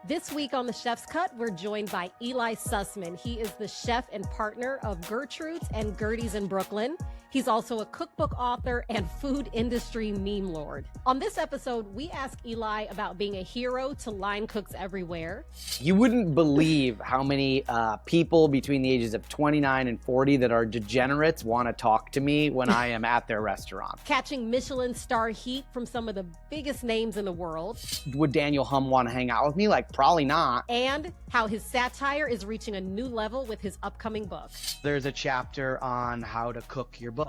This week on The Chef's Cut, we're joined by Eli Sussman. He is the chef and partner of Gertrude's and Gertie's in Brooklyn. He's also a cookbook author and food industry meme lord. On this episode, we ask Eli about being a hero to line cooks everywhere. You wouldn't believe how many people between the ages of 29 and 40 that are degenerates want to talk to me when I am at their restaurant. Catching Michelin star heat from some of the biggest names in the world. Would Daniel Hum want to hang out with me? Like, probably not. And how his satire is reaching a new level with his upcoming book. There's a chapter on how to cook your books.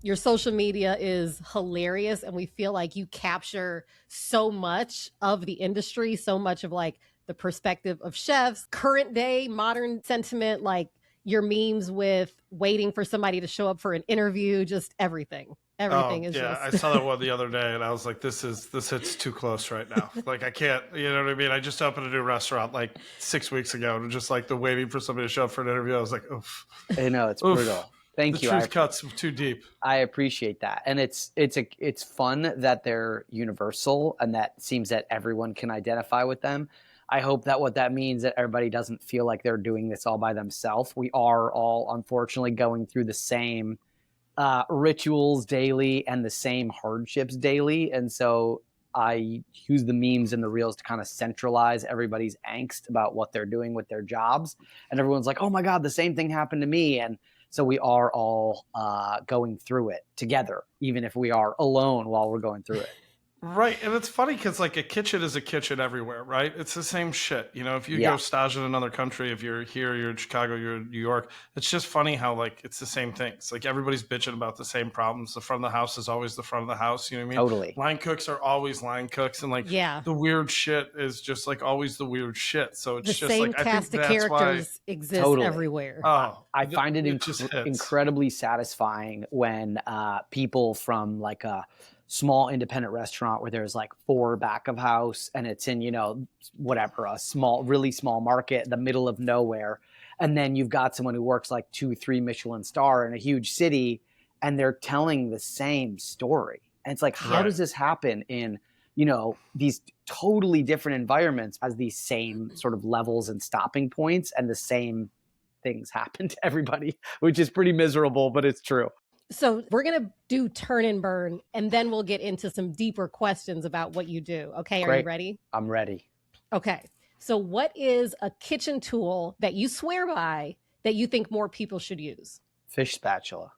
Your social media is hilarious, and we feel like you capture so much of the industry, so much of like the perspective of chefs, current day, modern sentiment, like your memes with waiting for somebody to show up for an interview, just everything. Everything is just... I saw that one the other day and I was like, this hits too close right now. Like, I can't, you know what I mean? I just opened a new restaurant like 6 weeks ago and just like the waiting for somebody to show up for an interview. I was like, oof. I know, it's brutal. Thank you. The truth cuts too deep. I appreciate that. And it's fun that they're universal and that seems that everyone can identify with them. I hope that what that means that everybody doesn't feel like they're doing this all by themselves. We are all unfortunately going through the same rituals daily and the same hardships daily. And so I use the memes and the reels to kind of centralize everybody's angst about what they're doing with their jobs. And everyone's like, oh my God, the same thing happened to me. And so we are all going through it together, even if we are alone while we're going through it. Right. And it's funny because like a kitchen is a kitchen everywhere, right? It's the same shit. You know, if you go stage in another country, if you're here, you're in Chicago, you're in New York, it's just funny how like it's the same things. Like everybody's bitching about the same problems. The front of the house is always the front of the house. You know what I mean? Totally. Line cooks are always line cooks. And like the weird shit is just like always the weird shit. So it's just same like cast of characters exist everywhere. I find it incredibly satisfying when people from like a small independent restaurant where there's like 4 back of house and it's in, you know, whatever, a small, really small market in the middle of nowhere. And then you've got someone who works like 2-3 Michelin star in a huge city and they're telling the same story. And it's like, how does this happen in, you know, these totally different environments as these same sort of levels and stopping points and the same things happen to everybody, which is pretty miserable, but it's true. So we're going to do turn and burn, and then we'll get into some deeper questions about what you do. Okay, Great. Are you ready? I'm ready. Okay. So what is a kitchen tool that you swear by that you think more people should use? Fish spatula.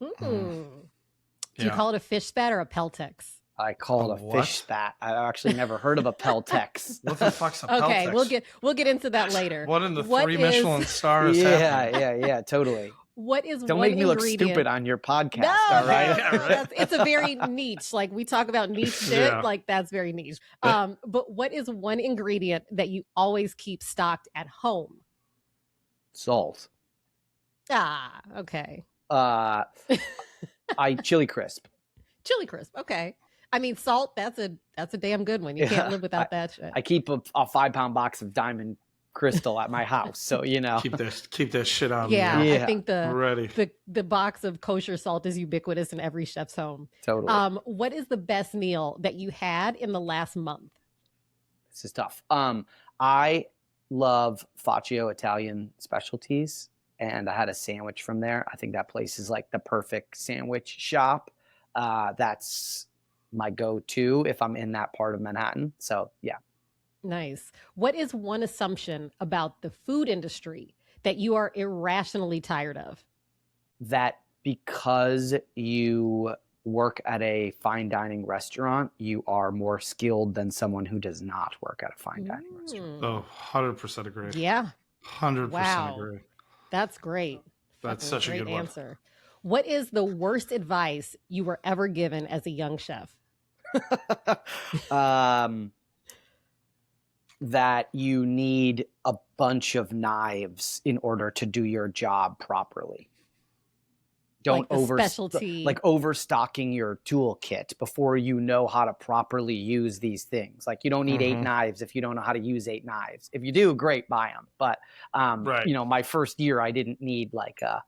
Do you call it a fish spat or a Peltex? I call it a fish spat. I've actually never heard of a Peltex. What the fuck's a Peltex? Okay, we'll get into that later. What in the 3 Michelin stars? Yeah, totally. What is Don't one make me look ingredient... stupid on your podcast, no, all right? No, it's a very niche. Like we talk about niche shit, like that's very niche. But what is one ingredient that you always keep stocked at home? Salt. Ah, okay. Chili crisp. Chili crisp, okay. I mean, salt, that's a damn good one. You can't live without that shit. I keep a 5-pound box of diamond crystal at my house, so you know. Keep this shit on. Yeah, I think the box of kosher salt is ubiquitous in every chef's home. Totally. What is the best meal that you had in the last month? This is tough. I love 𝐤𝐥𝐢 Italian specialties, and I had a sandwich from there. I think that place is like the perfect sandwich shop. That's my go-to if I'm in that part of Manhattan. So yeah. Nice. What is one assumption about the food industry that you are irrationally tired of? That because you work at a fine dining restaurant, you are more skilled than someone who does not work at a fine dining restaurant. Oh, 100% agree. Yeah. 100% agree. That's great. That's such a good answer. What is the worst advice you were ever given as a young chef? That you need a bunch of knives in order to do your job properly. Don't overstocking your toolkit before you know how to properly use these things. Like you don't need 8 knives if you don't know how to use 8 knives. If you do, great, buy them. But you know, my first year I didn't need like a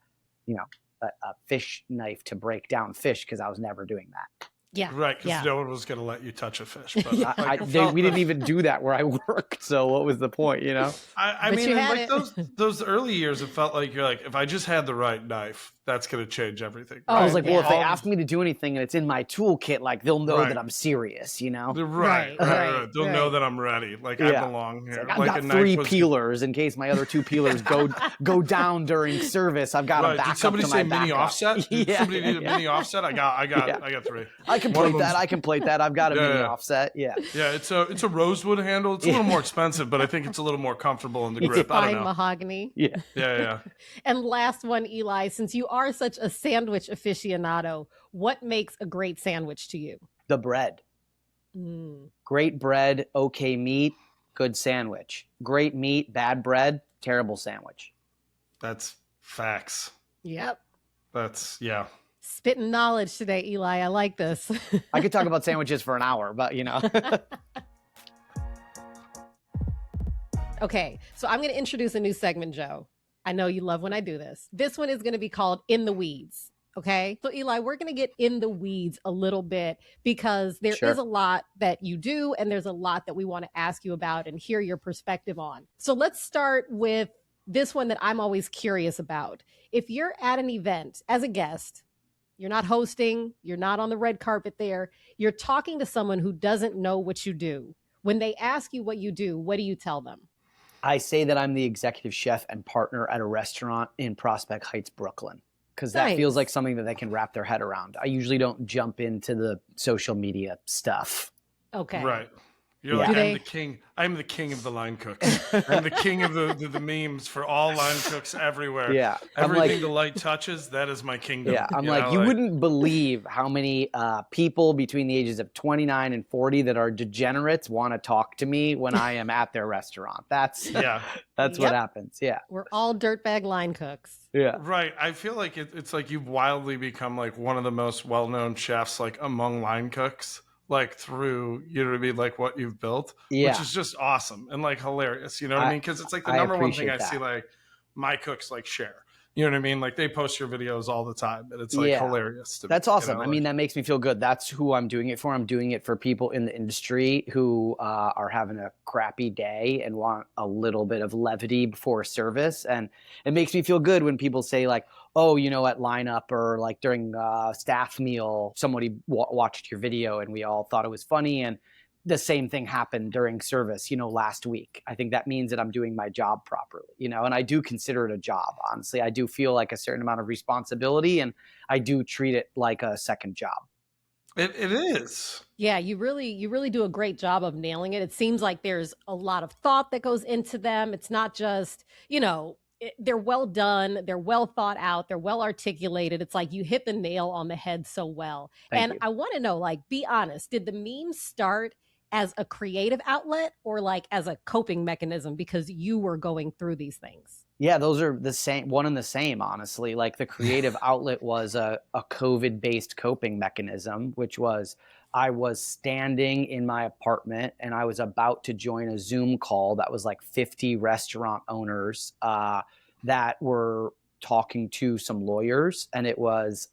fish knife to break down fish because I was never doing that. Yeah. Right, because Yeah. no one was going to let you touch a fish. But we didn't even do that where I worked. So what was the point, you know? I But mean, you in had like it. those early years, it felt like you're like, if I just had the right knife, that's going to change everything. Oh, I right? was like, well, yeah. if they ask me to do anything and it's in my toolkit, like they'll know that I'm serious, you know? Right. They'll know that I'm ready. Like I belong here. Like, I've got 3 peelers in case my other 2 peelers go down during service. I've got a backup. Did somebody say mini offset? Did somebody need a mini offset? I got 3. I can plate that. I can plate that. I've got a mini offset. Yeah. Yeah, it's a rosewood handle. It's a little more expensive, but I think it's a little more comfortable in the grip. I don't know. Mahogany. Yeah. And last one, Eli, since you are such a sandwich aficionado, what makes a great sandwich to you? The bread. Great bread, okay meat, good sandwich. Great meat, bad bread, terrible sandwich. That's facts. Yep. Yeah. Spitting knowledge today, Eli. I like this. I could talk about sandwiches for an hour, but you know. Okay, so I'm going to introduce a new segment, Joe. I know you love when I do this. This one is going to be called In the Weeds. Okay, so Eli, we're going to get in the weeds a little bit because there is a lot that you do and there's a lot that we want to ask you about and hear your perspective on. So let's start with this one that I'm always curious about. If you're at an event as a guest, you're not hosting, you're not on the red carpet there, you're talking to someone who doesn't know what you do. When they ask you what you do, what do you tell them? I say that I'm the executive chef and partner at a restaurant in Prospect Heights, Brooklyn, because that feels like something that they can wrap their head around. I usually don't jump into the social media stuff. Okay. Right. You're like, I'm the king. I'm the king of the line cooks. I'm the king of the memes for all line cooks everywhere. Yeah. Everything the light touches, that is my kingdom. Yeah. I'm like, you wouldn't believe how many people between the ages of 29 and 40 that are degenerates want to talk to me when I am at their restaurant. That's what happens. Yeah. We're all dirtbag line cooks. Yeah. Right. I feel like it's like you've wildly become like one of the most well-known chefs, like among line cooks. Like through, you know what I mean, like what you've built, which is just awesome and like hilarious, you know what I mean? Because it's like the number one thing I see like my cooks like share, you know what I mean? Like they post your videos all the time and it's like hilarious. That's awesome. You know, I mean, that makes me feel good. That's who I'm doing it for. I'm doing it for people in the industry who are having a crappy day and want a little bit of levity before service. And it makes me feel good when people say like, oh, you know, at lineup or like during staff meal, somebody watched your video and we all thought it was funny. And the same thing happened during service, you know, last week. I think that means that I'm doing my job properly, you know, and I do consider it a job. Honestly, I do feel like a certain amount of responsibility and I do treat it like a second job. It is. Yeah, you really do a great job of nailing it. It seems like there's a lot of thought that goes into them. It's not just, you know, they're well done, they're well thought out, they're well articulated. It's like you hit the nail on the head so well. Thank you. I want to know, like, be honest, did the memes start as a creative outlet or like as a coping mechanism because you were going through these things? Yeah, those are the same, one and the same, honestly. Like the creative outlet was a COVID-based coping mechanism, which was I was standing in my apartment and I was about to join a Zoom call that was like 50 restaurant owners that were talking to some lawyers. And it was,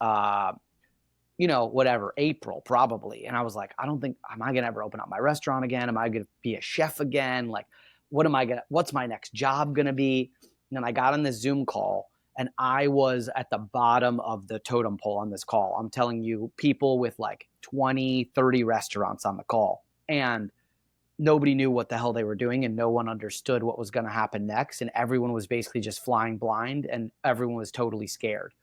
you know, whatever, April probably. And I was like, am I going to ever open up my restaurant again? Am I going to be a chef again? Like, what's my next job going to be? And I got on this Zoom call and I was at the bottom of the totem pole on this call. I'm telling you, people with like 20, 30 restaurants on the call. And nobody knew what the hell they were doing and no one understood what was going to happen next. And everyone was basically just flying blind and everyone was totally scared.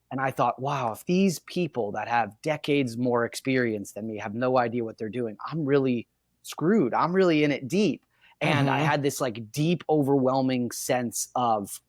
And I thought, wow, if these people that have decades more experience than me have no idea what they're doing, I'm really screwed. I'm really in it deep. And I had this like deep, overwhelming sense of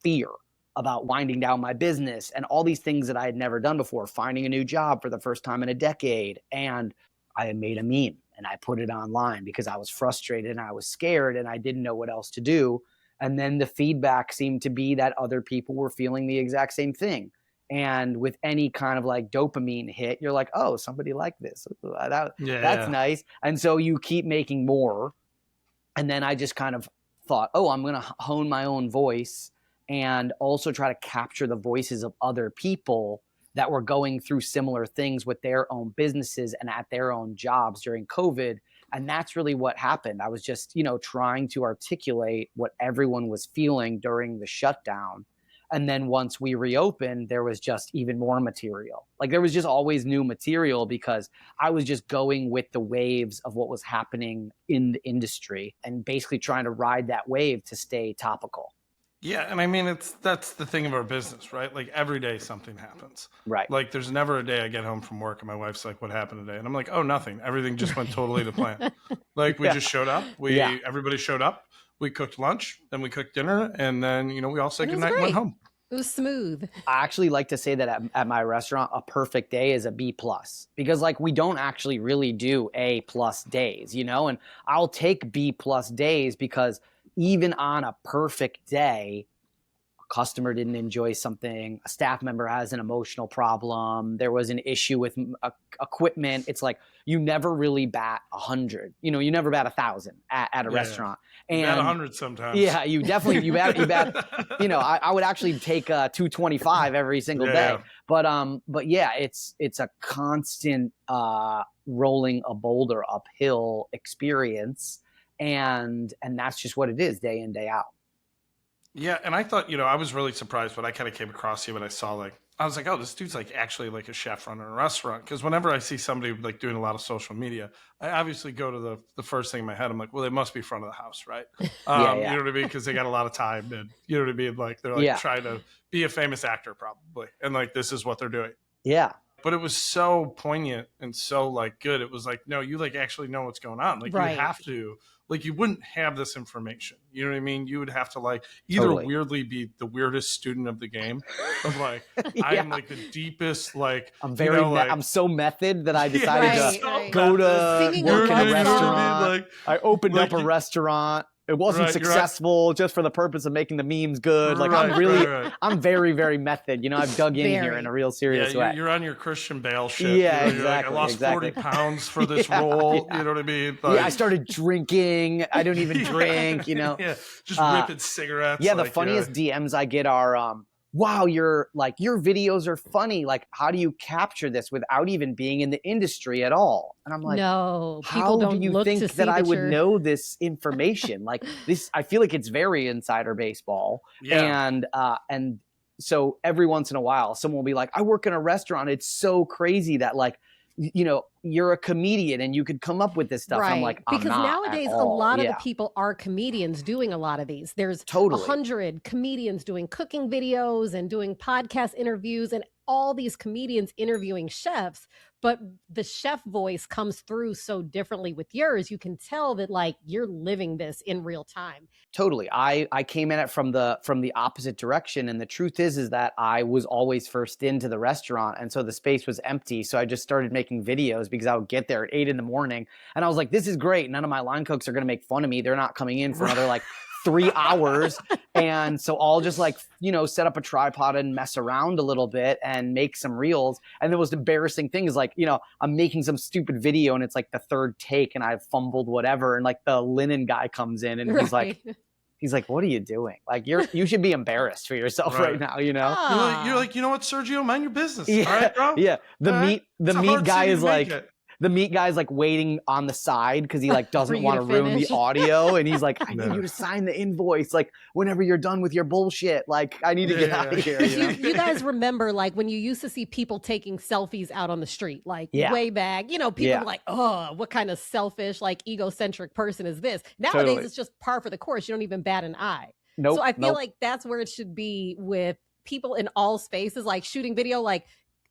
fear about winding down my business and all these things that I had never done before, finding a new job for the first time in a decade. And I had made a meme and I put it online because I was frustrated and I was scared and I didn't know what else to do. And then the feedback seemed to be that other people were feeling the exact same thing. And with any kind of like dopamine hit, you're like, oh, somebody liked this. That's nice. And so you keep making more. And then I just kind of thought, oh, I'm going to hone my own voice and also try to capture the voices of other people that were going through similar things with their own businesses and at their own jobs during COVID. And that's really what happened. I was just, trying to articulate what everyone was feeling during the shutdown. And then once we reopened, there was just even more material. Like there was just always new material because I was just going with the waves of what was happening in the industry and basically trying to ride that wave to stay topical. Yeah. And I mean, that's the thing of our business, right? Like every day something happens. Right. Like there's never a day I get home from work and my wife's like, what happened today? And I'm like, oh, nothing. Everything just went totally to plan. Like we just showed up. Everybody showed up. We cooked lunch, then we cooked dinner, and then, we all said goodnight and went home. It was smooth. I actually like to say that at my restaurant, a perfect day is a B+, because like we don't actually really do A+ days, and I'll take B+ days because even on a perfect day, a customer didn't enjoy something, a staff member has an emotional problem, there was an issue with equipment. It's like you never really bat 100. You never bat 1,000 at a restaurant. And bat 100 sometimes. Yeah, you bat. I would actually take 225 every single day. Yeah. But yeah, it's a constant rolling a boulder uphill experience, and that's just what it is, day in, day out. Yeah, and I thought, I was really surprised when I kind of came across you and I saw I was like, oh, this dude's like actually like a chef running a restaurant. Because whenever I see somebody like doing a lot of social media, I obviously go to the first thing in my head. I'm like, well, they must be front of the house, right? You know what I mean? Because they got a lot of time, and you know what I mean? Like they're like trying to be a famous actor probably, and like this is what they're doing. Yeah. But it was so poignant and so like good. It was like, no, you like actually know what's going on. Like you have to. Like you wouldn't have this information. You know what I mean? You would have to like either weirdly be the weirdest student of the game, of like I am like the deepest like I'm so method that I decided to go to work in a restaurant. I opened up a restaurant. It wasn't successful just for the purpose of making the memes good. Like I'm very, very method. I've dug in here in a real serious way. You're on your Christian Bale shit. Yeah, exactly. Like, I lost 40 pounds for this role. You know what I mean? Like, I started drinking. I don't even drink, just ripping cigarettes. Yeah, the funniest DMs I get are, wow, your videos are funny. Like, how do you capture this without even being in the industry at all? And I'm like, no, how do you think that I would know this information? Like this, I feel like it's very insider baseball. Yeah. And so every once in a while, someone will be like, I work in a restaurant. It's so crazy that like, you're a comedian and you could come up with this stuff. Right. And I'm like, because nowadays a lot of the people are comedians doing a lot of these. There's 100 comedians doing cooking videos and doing podcast interviews and all these comedians interviewing chefs, but the chef voice comes through so differently with yours. You can tell that like you're living this in real time. Totally. I came at it from the opposite direction. And the truth is that I was always first into the restaurant. And so the space was empty. So I just started making videos because I would get there at 8 a.m. and I was like, this is great. None of my line cooks are going to make fun of me. They're not coming in for another like 3 hours. And so I'll just like, set up a tripod and mess around a little bit and make some reels. And the most embarrassing thing is like, I'm making some stupid video and it's like the third take and I've fumbled whatever. And like the linen guy comes in and he's like, what are you doing? Like you should be embarrassed for yourself right now, You're like, you know what, Sergio, mind your business. Yeah, all right, bro? Yeah. The meat guy is like, the meat guy's like waiting on the side because he like doesn't want to ruin the audio. And he's like, I need you to sign the invoice. Like whenever you're done with your bullshit, like I need to get out of here. You guys remember like when you used to see people taking selfies out on the street, like way back, people were like, oh, what kind of selfish, like egocentric person is this? Nowadays, it's just par for the course. You don't even bat an eye. Nope. So I feel like that's where it should be with people in all spaces, like shooting video, like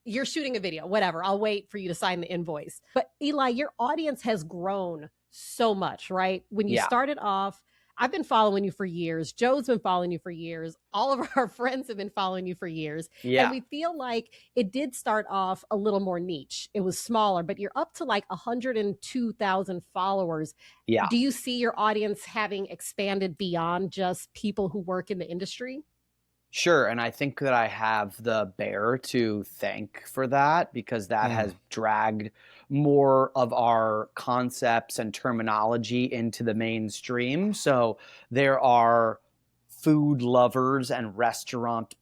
you're shooting a video, whatever. I'll wait for you to sign the invoice. But Eli, your audience has grown so much, right? When you started off, I've been following you for years. Joe's been following you for years. All of our friends have been following you for years. Yeah. And we feel like it did start off a little more niche. It was smaller, but you're up to like 102,000 followers. Yeah. Do you see your audience having expanded beyond just people who work in the industry? Sure. And I think that I have the bear to thank for that because that has dragged more of our concepts and terminology into the mainstream. So there are food lovers and restaurant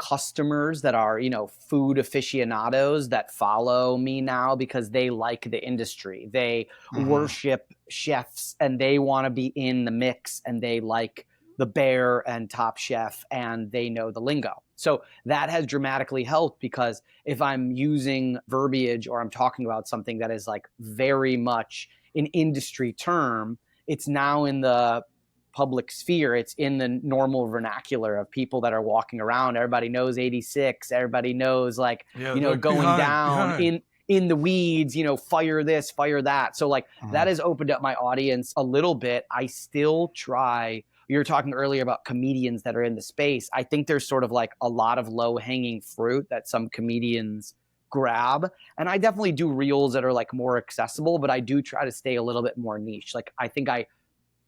customers that are, food aficionados that follow me now because they like the industry. They worship chefs and they want to be in the mix, and they like the Bear and Top Chef and they know the lingo. So that has dramatically helped, because if I'm using verbiage or I'm talking about something that is like very much an industry term, it's now in the public sphere. It's in the normal vernacular of people that are walking around. Everybody knows 86. Everybody knows like, going down in the weeds, fire this, fire that. So like that has opened up my audience a little bit. I still try. You were talking earlier about comedians that are in the space. I think there's sort of like a lot of low hanging fruit that some comedians grab. And I definitely do reels that are like more accessible, but I do try to stay a little bit more niche. Like I think I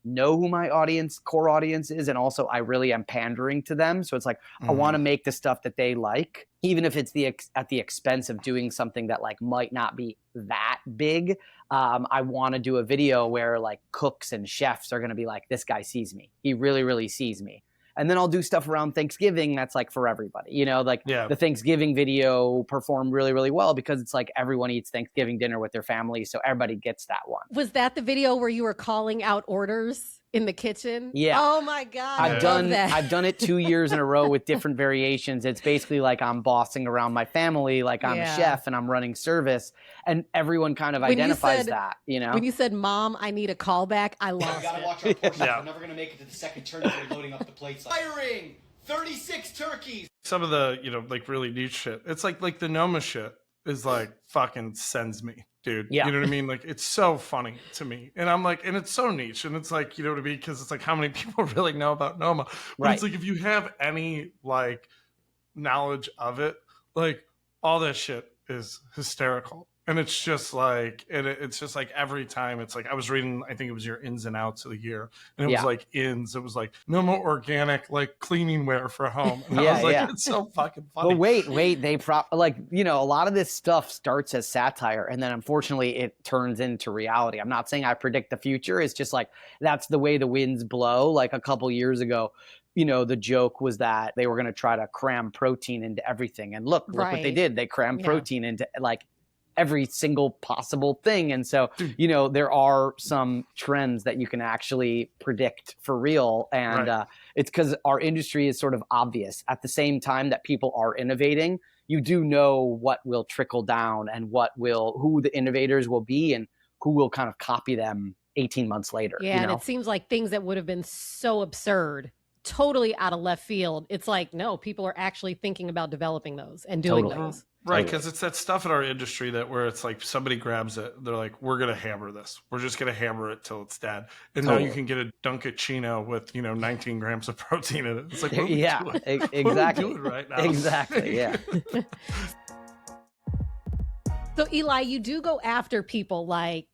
know who my core audience is, and also I really am pandering to them. So it's like I want to make the stuff that they like, even if it's at the expense of doing something that like might not be that big. I want to do a video where like cooks and chefs are going to be like, this guy sees me. He really, really sees me. And then I'll do stuff around Thanksgiving that's like for everybody, the Thanksgiving video performed really, really well because it's like everyone eats Thanksgiving dinner with their family. So everybody gets that one. Was that the video where you were calling out orders in the kitchen? Yeah. Oh my God. I've done it 2 years in a row with different variations. It's basically like I'm bossing around my family, like I'm a chef and I'm running service, and everyone kind of identifies that, When you said, Mom, I need a callback, I lost We gotta watch our portions. We're never gonna make it to the second turn if we're loading up the plates. Firing 36 turkeys. Some of the, like really niche shit. It's like the 𝐿𝐵 shit is like fucking sends me, dude. Yeah. You know what I mean? Like it's so funny to me. And I'm like, and it's so niche. And it's like, you know what I mean? Because it's like, how many people really know about 𝐿𝐵? But Right. It's like, if you have any like knowledge of it, like all that shit is hysterical. And it's just like, it's just like every time it's like, I was reading, I think it was your ins and outs of the year. And it was like it was like no more organic, like cleaning wear for home. And I was like, it's so fucking funny. But wait, a lot of this stuff starts as satire. And then unfortunately it turns into reality. I'm not saying I predict the future. It's just like, that's the way the winds blow. Like a couple years ago, the joke was that they were going to try to cram protein into everything. And look what they did. They crammed protein into like every single possible thing. And so, there are some trends that you can actually predict for real. And it's because our industry is sort of obvious. At the same time that people are innovating, you do know what will trickle down and who the innovators will be and who will kind of copy them 18 months later. Yeah, and it seems like things that would have been so absurd, totally out of left field. It's like, no, people are actually thinking about developing those and doing those. Right, because it's that stuff in our industry where it's like somebody grabs it, they're like, we're going to hammer this. We're just going to hammer it till it's dead. And now you can get a 𝐿𝐵𝐲 with, 19 grams of protein in it. It's like, what are we doing? Exactly. What are we doing right now? Exactly, yeah. So Eli, you do go after people like,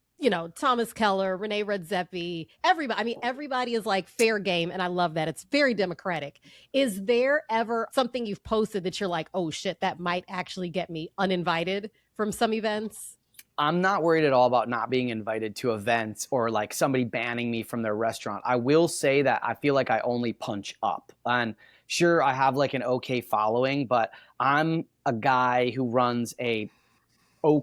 Thomas Keller, Renee Redzepi, everybody. I mean, everybody is like fair game. And I love that. It's very democratic. Is there ever something you've posted that you're like, oh shit, that might actually get me uninvited from some events? I'm not worried at all about not being invited to events or like somebody banning me from their restaurant. I will say that I feel like I only punch up. And sure, I have like an okay following, but I'm a guy who runs a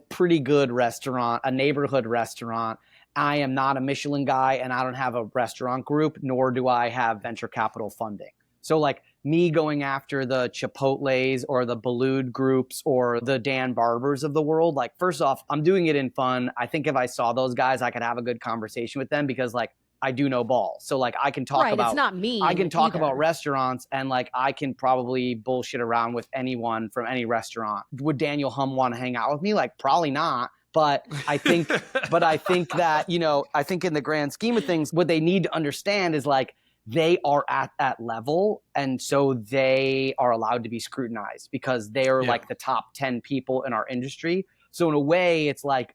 pretty good restaurant, a neighborhood restaurant. I am not a Michelin guy and I don't have a restaurant group, nor do I have venture capital funding. So like me going after the Chipotles or the Ballood groups or the Dan Barbers of the world, like first off, I'm doing it in fun. I think if I saw those guys, I could have a good conversation with them because like I do know balls. So like I can talk about, it's not me. I can talk about restaurants and like I can probably bullshit around with anyone from any restaurant. Would Daniel Hum want to hang out with me? Like probably not. But I think, that, I think in the grand scheme of things, what they need to understand is like they are at that level. And so they are allowed to be scrutinized because they are like the top 10 people in our industry. So in a way, it's like,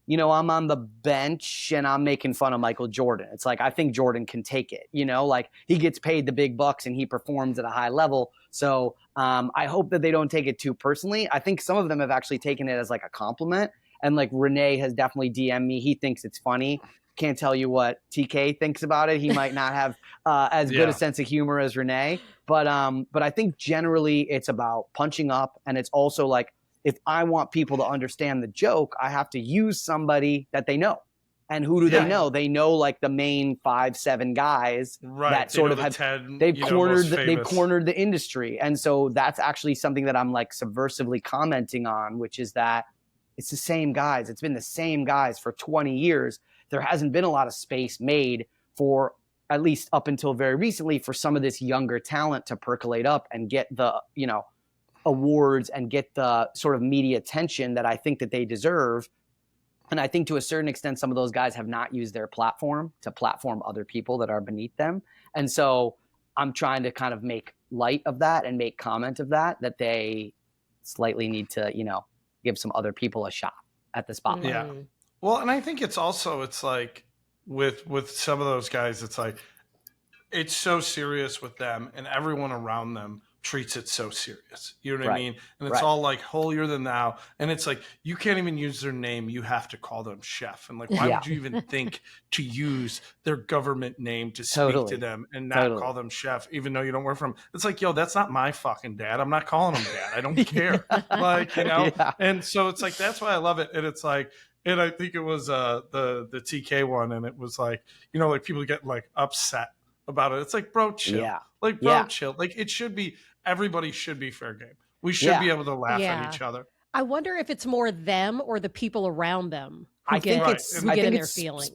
I'm on the bench and I'm making fun of Michael Jordan. It's like, I think Jordan can take it, like he gets paid the big bucks and he performs at a high level. So I hope that they don't take it too personally. I think some of them have actually taken it as like a compliment. And like Renee has definitely DM'd me. He thinks it's funny. Can't tell you what TK thinks about it. He might not have as good a sense of humor as Renee. But I think generally it's about punching up. And it's also like, if I want people to understand the joke, I have to use somebody that they know. And who do they know? They know like the main 5-7 guys that sort of have they've cornered the industry. And so that's actually something that I'm like subversively commenting on, which is that it's the same guys. It's been the same guys for 20 years. There hasn't been a lot of space made for, at least up until very recently, for some of this younger talent to percolate up and get the, you know, awards and get the sort of media attention that I think that they deserve. And I think to a certain extent, some of those guys have not used their platform to platform other people that are beneath them. And so I'm trying to kind of make light of that and make comment of that, that they slightly need to, you know, give some other people a shot at the spotlight. Yeah. Well, and I think it's also, it's like with some of those guys, it's like, it's so serious with them and everyone around them treats it so serious. You know what I mean? And it's all like holier than thou. And it's like, you can't even use their name. You have to call them chef. And like, why would you even think to use their government name to speak to them and not call them chef, even though you don't work for them? It's like, yo, that's not my fucking dad. I'm not calling him dad. I don't care. Like, you know? And so it's like, that's why I love it. And it's like, and I think it was the TK one. And it was like, you know, like people get like upset about it. It's like, bro, chill. Like, bro, chill. Like, it should be, everybody should be fair game. We should be able to laugh at each other. I wonder if it's more them or the people around them. I think it's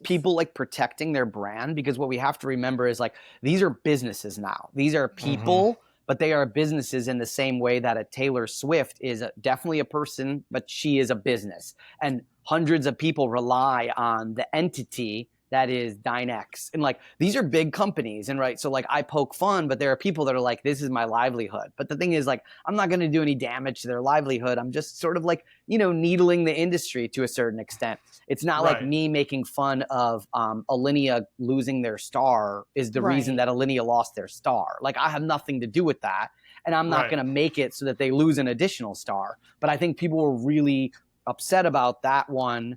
people like protecting their brand, because what we have to remember is like, these are businesses now. These are people, but they are businesses in the same way that a Taylor Swift is definitely a person, but she is a business. And hundreds of people rely on the entity that is Dynex. And like, these are big companies. And so like I poke fun, but there are people that are like, this is my livelihood. But the thing is like, I'm not going to do any damage to their livelihood. I'm just sort of like, you know, needling the industry to a certain extent. It's not like me making fun of Alinea losing their star is the reason that Alinea lost their star. Like, I have nothing to do with that. And I'm not going to make it so that they lose an additional star. But I think people were really upset about that one.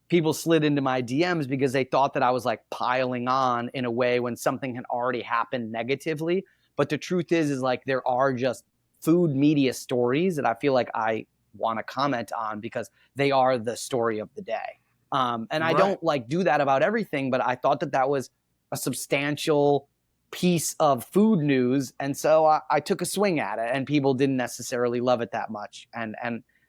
People slid into my DMs because they thought that I was like piling on in a way when something had already happened negatively. But the truth is like, there are just food media stories that I feel like I want to comment on because they are the story of the day. And I don't like do that about everything, but I thought that that was a substantial piece of food news. And so I took a swing at it, and people didn't necessarily love it that much. And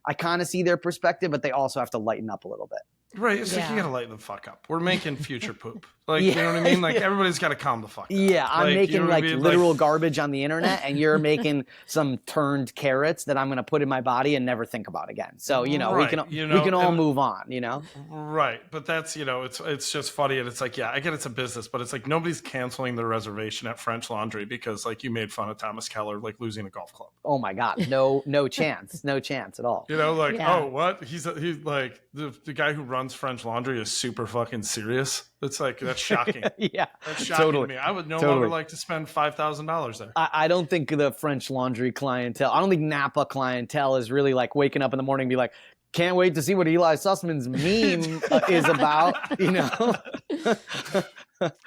I kind of see their perspective, but they also have to lighten up a little bit. Right. It's like, you got to lighten the fuck up. We're making future poop. Like, you know what I mean? Like, everybody's got to calm the fuck down. Yeah. I'm making like literal garbage on the internet, and you're making some turned carrots that I'm going to put in my body and never think about again. So, you know, we can all move on, you know? Right. But that's, you know, it's just funny. And it's like, yeah, I get it's a business, but it's like, nobody's canceling their reservation at French Laundry because like you made fun of Thomas Keller, like losing a golf club. Oh my God. No chance. No chance at all. You know, like, oh, what? He's like, the guy who runs French Laundry is super fucking serious. It's like, that's shocking. That's shocking to me. I would no longer like to spend $5,000 there. I don't think the French Laundry clientele, I don't think Napa clientele is really like waking up in the morning and be like, can't wait to see what Eli Sussman's meme is about, you know?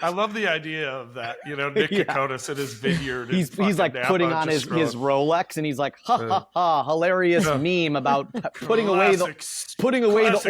I love the idea of that, you know, Nick Kokotis in his vineyard. He's like Napa, putting on his Rolex, and he's like, ha, hilarious meme about putting away the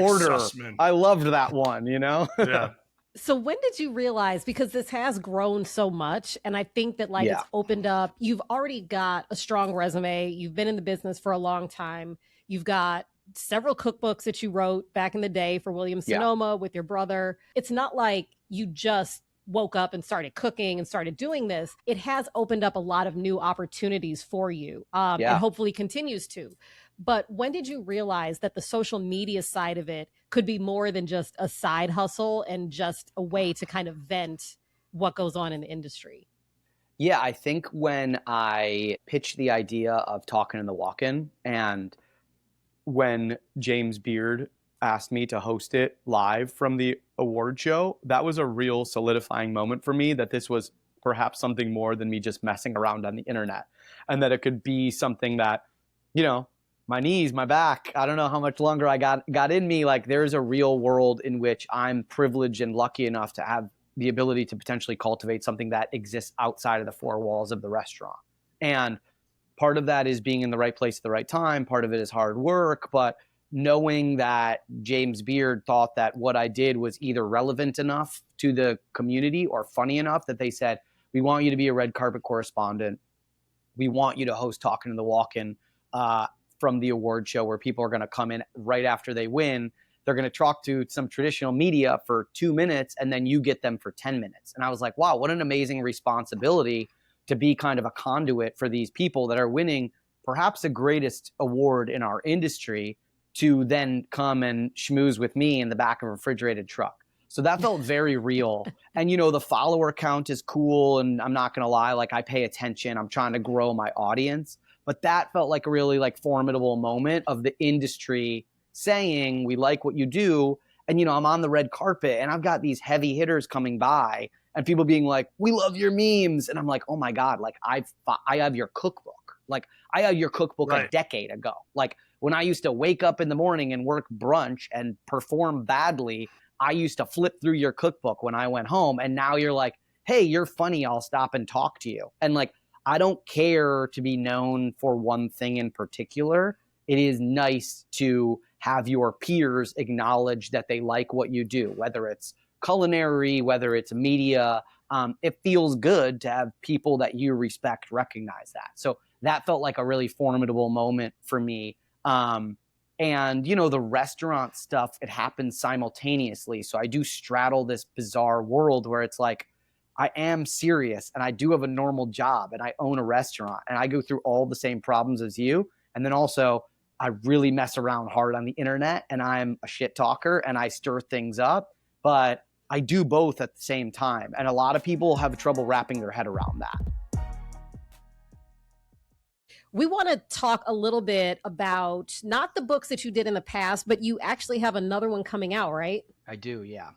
order. Sussman. I loved that one, you know? Yeah. So when did you realize, because this has grown so much, and I think that like it's opened up, you've already got a strong resume. You've been in the business for a long time. You've got several cookbooks that you wrote back in the day for William Sonoma with your brother. It's not like you just woke up and started cooking and started doing this. It has opened up a lot of new opportunities for you, and hopefully continues to. But when did you realize that the social media side of it could be more than just a side hustle and just a way to kind of vent what goes on in the industry? Yeah, I think when I pitched the idea of Talking in the Walk-In, and when James Beard asked me to host it live from the award show, that was a real solidifying moment for me that this was perhaps something more than me just messing around on the internet, and that it could be something that, you know, my knees, my back. I don't know how much longer I got in me. Like, there's a real world in which I'm privileged and lucky enough to have the ability to potentially cultivate something that exists outside of the four walls of the restaurant. And part of that is being in the right place at the right time. Part of it is hard work, but knowing that James Beard thought that what I did was either relevant enough to the community or funny enough that they said, we want you to be a red carpet correspondent. We want you to host Talking to the Walk-In from the award show, where people are going to come in right after they win. They're going to talk to some traditional media for 2 minutes, and then you get them for 10 minutes. And I was like, wow, what an amazing responsibility to be kind of a conduit for these people that are winning perhaps the greatest award in our industry, to then come and schmooze with me in the back of a refrigerated truck. So that felt very real. And, you know, the follower count is cool. And I'm not going to lie, like, I pay attention. I'm trying to grow my audience. But that felt like a really like formidable moment of the industry saying, we like what you do. And, you know, I'm on the red carpet and I've got these heavy hitters coming by and people being like, we love your memes. And I'm like, oh my God, like I have your cookbook. Like, I had your cookbook a decade ago. Like, when I used to wake up in the morning and work brunch and perform badly, I used to flip through your cookbook when I went home. And now you're like, hey, you're funny. I'll stop and talk to you. And like, I don't care to be known for one thing in particular. It is nice to have your peers acknowledge that they like what you do, whether it's culinary, whether it's media. It feels good to have people that you respect recognize that. So that felt like a really formidable moment for me. And, you know, the restaurant stuff, it happens simultaneously. So I do straddle this bizarre world where it's like, I am serious and I do have a normal job and I own a restaurant and I go through all the same problems as you. And then also I really mess around hard on the internet and I'm a shit talker and I stir things up, but I do both at the same time. And a lot of people have trouble wrapping their head around that. We want to talk a little bit about not the books that you did in the past, but you actually have another one coming out, right? I do, yeah.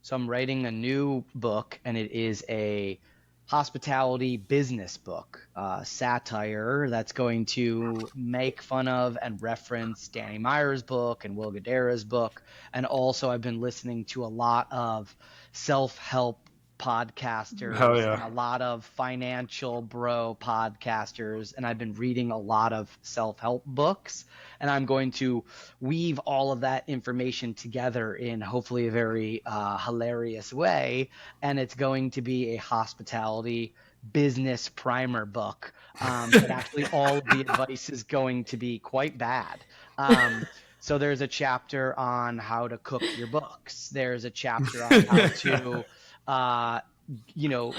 So I'm writing a new book, and it is a hospitality business book, satire that's going to make fun of and reference Danny Meyer's book and Will Guidara's book. And also I've been listening to a lot of self-help podcasters and a lot of financial bro podcasters, and I've been reading a lot of self-help books, and I'm going to weave all of that information together in hopefully a very hilarious way, and it's going to be a hospitality business primer book. But actually all of the advice is going to be quite bad. So there's a chapter on how to cook your books. There's a chapter on how to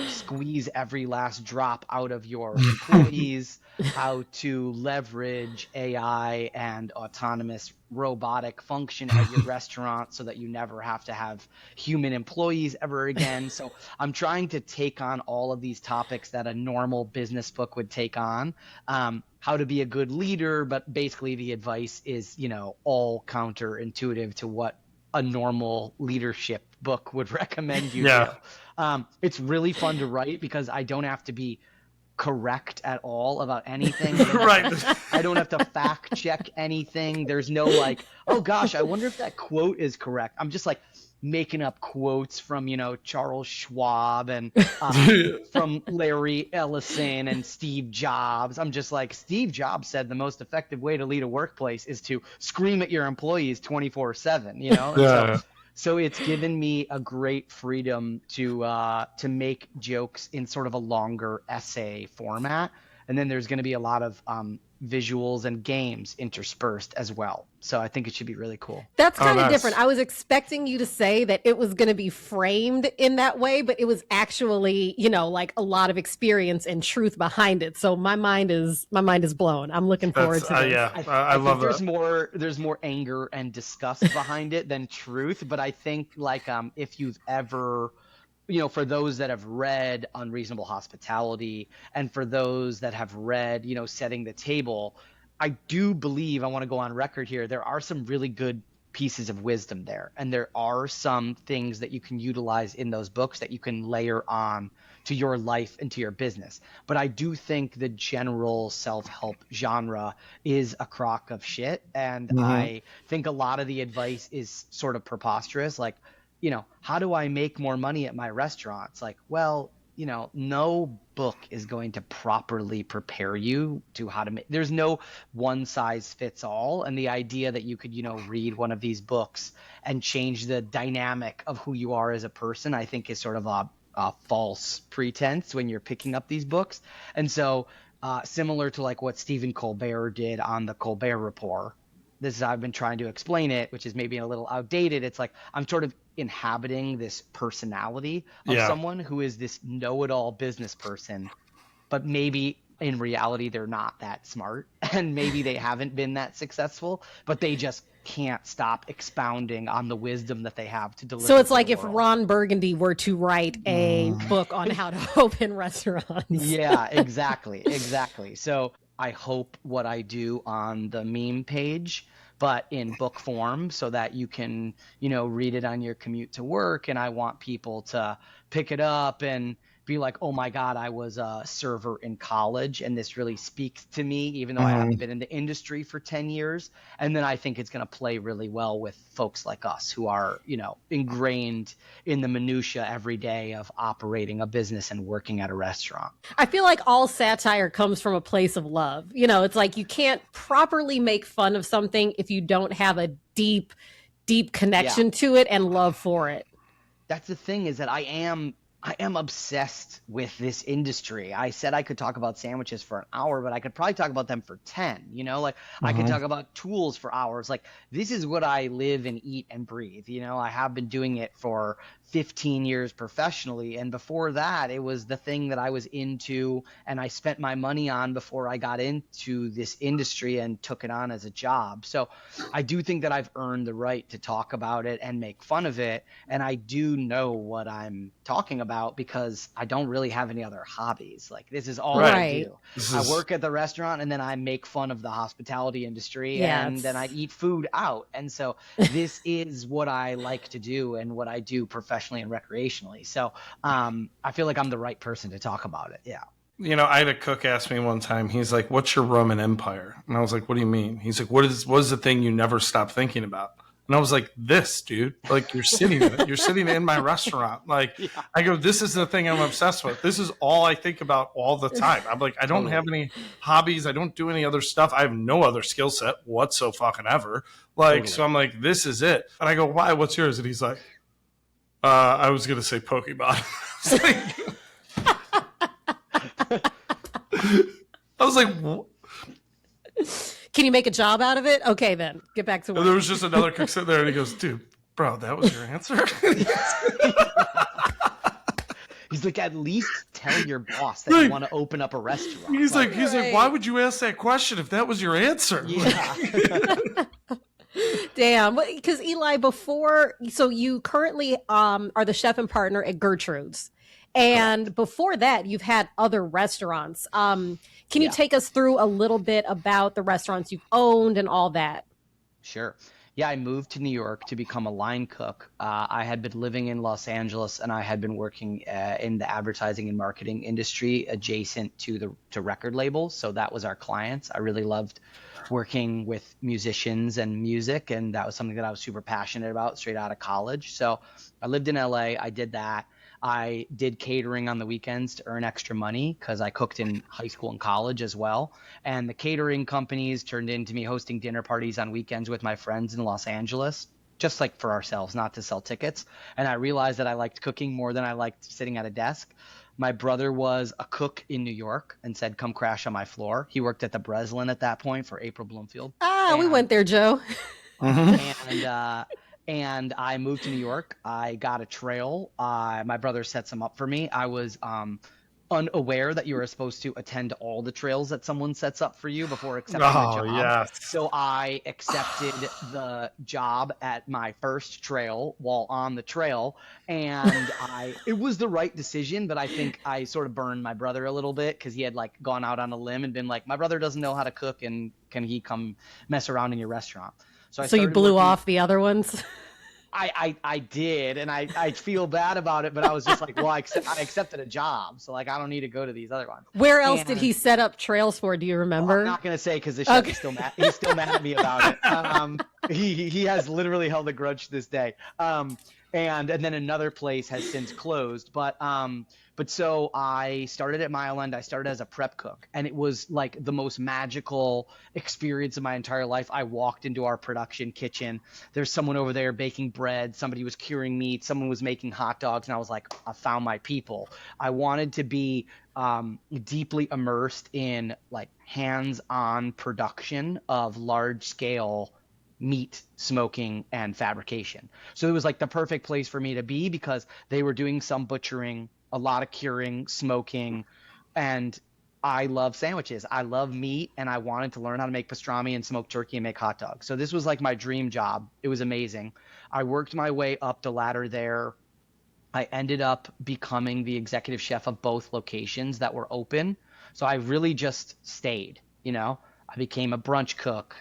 squeeze every last drop out of your employees, how to leverage AI and autonomous robotic function at your restaurant so that you never have to have human employees ever again. So I'm trying to take on all of these topics that a normal business book would take on. How to be a good leader, but basically the advice is, all counterintuitive to what a normal leadership book would recommend you do. It's really fun to write because I don't have to be correct at all about anything. I don't have to fact check anything. There's no like, oh gosh, I wonder if that quote is correct. I'm just like making up quotes from, Charles Schwab and from Larry Ellison and Steve Jobs. I'm just like, Steve Jobs said the most effective way to lead a workplace is to scream at your employees 24/7, So it's given me a great freedom to make jokes in sort of a longer essay format. And then there's going to be a lot of visuals and games interspersed as well. So I think it should be really cool. That's kind of different. I was expecting you to say that it was going to be framed in that way, but it was actually, like a lot of experience and truth behind it. So my mind is blown. I'm looking forward to this. I love that. There's more anger and disgust behind it than truth. But I think if you've ever, for those that have read Unreasonable Hospitality and for those that have read, Setting the Table, I do believe, I want to go on record here, there are some really good pieces of wisdom there. And there are some things that you can utilize in those books that you can layer on to your life and to your business. But I do think the general self-help genre is a crock of shit. And I think a lot of the advice is sort of preposterous. Like, you know, how do I make more money at my restaurant? It's like, well, you know, no book is going to properly prepare you to how to make, there's no one size fits all. And the idea that you could, you know, read one of these books and change the dynamic of who you are as a person, I think is sort of a false pretense when you're picking up these books. And so similar to like what Stephen Colbert did on the Colbert Report, this is, I've been trying to explain it, which is maybe a little outdated. It's like I'm sort of inhabiting this personality of someone who is this know-it-all business person, but maybe in reality they're not that smart, and maybe they haven't been that successful, but they just can't stop expounding on the wisdom that they have to deliver. So it's like if Ron Burgundy were to write a book on how to open restaurants. Yeah, exactly. So I hope what I do on the meme page, but in book form, so that you can, you know, read it on your commute to work. And I want people to pick it up and be like, oh my God, I was a server in college and this really speaks to me, even though I haven't been in the industry for 10 years. And then I think it's going to play really well with folks like us who are, you know, ingrained in the minutia every day of operating a business and working at a restaurant. I feel like all satire comes from a place of love. You know, it's like you can't properly make fun of something if you don't have a deep connection to it and love for it. That's the thing, is that I am obsessed with this industry. I said I could talk about sandwiches for an hour, but I could probably talk about them for 10, you know, like I could talk about tools for hours. Like this is what I live and eat and breathe. You know, I have been doing it for 15 years professionally. And before that, it was the thing that I was into and I spent my money on before I got into this industry and took it on as a job. So I do think that I've earned the right to talk about it and make fun of it. And I do know what I'm talking about because I don't really have any other hobbies. Like this is all I do. I work at the restaurant and then I make fun of the hospitality industry and then I eat food out. And so this is what I like to do and what I do professionally and recreationally. So I feel like I'm the right person to talk about it. Yeah. You know, I had a cook ask me one time, he's like, what's your Roman Empire? And I was like, what do you mean? He's like, what is the thing you never stop thinking about? And I was like, this, dude, like you're sitting in it. You're sitting in my restaurant. Like I go, this is the thing I'm obsessed with. This is all I think about all the time. I'm like, I don't have any hobbies. I don't do any other stuff. I have no other skill set whatsoever. Like, so I'm like, this is it. And I go, why? What's yours? And he's like, I was going to say Pokemon. I was like, what? Can you make a job out of it? Okay, then get back to work. And there was just another cook sitting there and he goes, dude, bro, that was your answer? He's like, at least tell your boss that you want to open up a restaurant. He's like, why would you ask that question if that was your answer? Yeah. Damn, because Eli, so you currently are the chef and partner at Gertrude's. And before that, you've had other restaurants. Can you take us through a little bit about the restaurants you've owned and all that? Sure. Yeah, I moved to New York to become a line cook. I had been living in Los Angeles and I had been working in the advertising and marketing industry adjacent to record labels. So that was our clients. I really loved working with musicians and music, and that was something that I was super passionate about straight out of college. So I lived in LA. I did that. I did catering on the weekends to earn extra money because I cooked in high school and college as well. And the catering companies turned into me hosting dinner parties on weekends with my friends in Los Angeles, just like for ourselves, not to sell tickets. And I realized that I liked cooking more than I liked sitting at a desk. My brother was a cook in New York and said, come crash on my floor. He worked at the Breslin at that point for April Bloomfield. We went there, Joe. And I moved to New York. I got a trail. My brother set some up for me. I was unaware that you were supposed to attend to all the trails that someone sets up for you before accepting the job. Yes. So I accepted the job at my first trail while on the trail, and it was the right decision, but I think I sort of burned my brother a little bit because he had like gone out on a limb and been like, my brother doesn't know how to cook, and can he come mess around in your restaurant? So you blew off the other ones? I did, and I feel bad about it, but I was just like, well, I accepted a job, so like I don't need to go to these other ones. Where else did he set up trails for? Do you remember? I'm not gonna say because the chef is still mad. He's still mad at me about it. He has literally held a grudge to this day. And then another place has since closed. But so I started at Mile End. I started as a prep cook, and it was like the most magical experience of my entire life. I walked into our production kitchen. There's someone over there baking bread. Somebody was curing meat. Someone was making hot dogs, and I was like, I found my people. I wanted to be deeply immersed in like hands-on production of large-scale meat smoking and fabrication. So it was like the perfect place for me to be because they were doing some butchering, a lot of curing, smoking, and I love sandwiches. I love meat, and I wanted to learn how to make pastrami and smoked turkey and make hot dogs. So this was like my dream job. It was amazing. I worked my way up the ladder there. I ended up becoming the executive chef of both locations that were open. So I really just stayed, I became a brunch cook,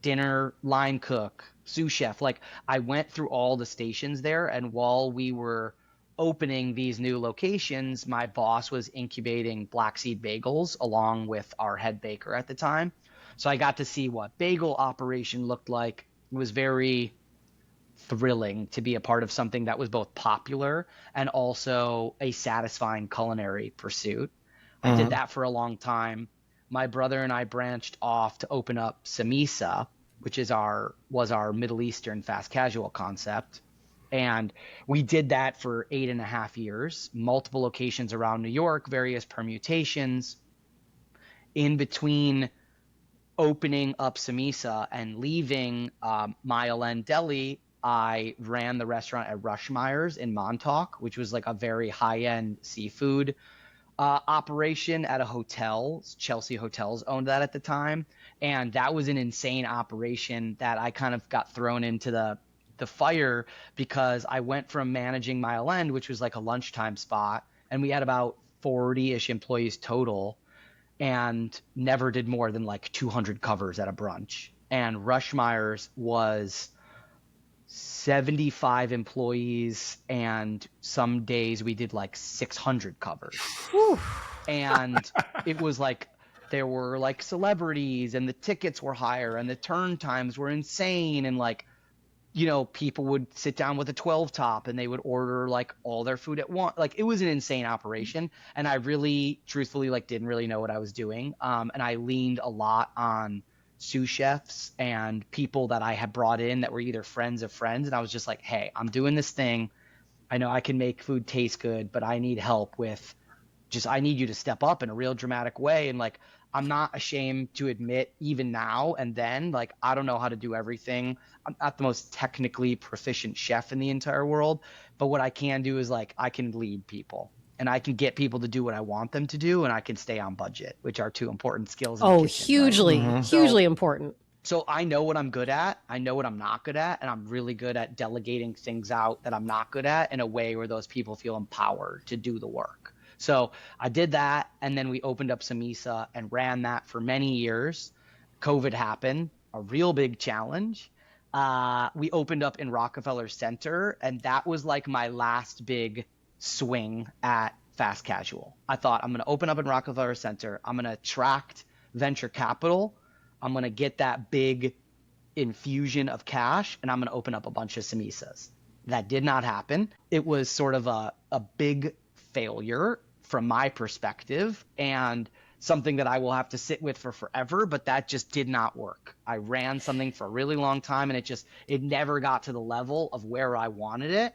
dinner line cook, sous chef. Like I went through all the stations there, and while we were opening these new locations, my boss was incubating black seed bagels along with our head baker at the time. So I got to see what bagel operation looked like. It was very thrilling to be a part of something that was both popular and also a satisfying culinary pursuit. I did that for a long time. My brother and I branched off to open up Samesa, which was our Middle Eastern fast casual concept. And we did that for 8.5 years, multiple locations around New York, various permutations. In between opening up Samesa and leaving Mile End Deli, I ran the restaurant at Rushmeyer's in Montauk, which was like a very high-end seafood operation at a hotel. Chelsea Hotels owned that at the time. And that was an insane operation that I kind of got thrown into the fire because I went from managing Mile End, which was like a lunchtime spot, and we had about 40-ish employees total and never did more than like 200 covers at a brunch. And Rushmeyer's was 75 employees, and some days we did like 600 covers. And it was like there were like celebrities, and the tickets were higher, and the turn times were insane, and like people would sit down with a 12 top and they would order like all their food at once. Like it was an insane operation, and I really truthfully like didn't really know what I was doing, and I leaned a lot on sous chefs and people that I had brought in that were either friends of friends. And I was just like, hey, I'm doing this thing. I know I can make food taste good, but I need help with I need you to step up in a real dramatic way. And like, I'm not ashamed to admit even now and then, like, I don't know how to do everything. I'm not the most technically proficient chef in the entire world, but what I can do is like, I can lead people. And I can get people to do what I want them to do, and I can stay on budget, which are two important skills. Oh, hugely, hugely important. So I know what I'm good at. I know what I'm not good at. And I'm really good at delegating things out that I'm not good at in a way where those people feel empowered to do the work. So I did that. And then we opened up Samesa and ran that for many years. COVID happened, a real big challenge. We opened up in Rockefeller Center, and that was like my last big swing at fast casual. I thought, I'm going to open up in Rockefeller Center. I'm going to attract venture capital. I'm going to get that big infusion of cash, and I'm going to open up a bunch of Samesas. That did not happen. It was sort of a big failure from my perspective, and something that I will have to sit with for forever, but that just did not work. I ran something for a really long time, and it never got to the level of where I wanted it.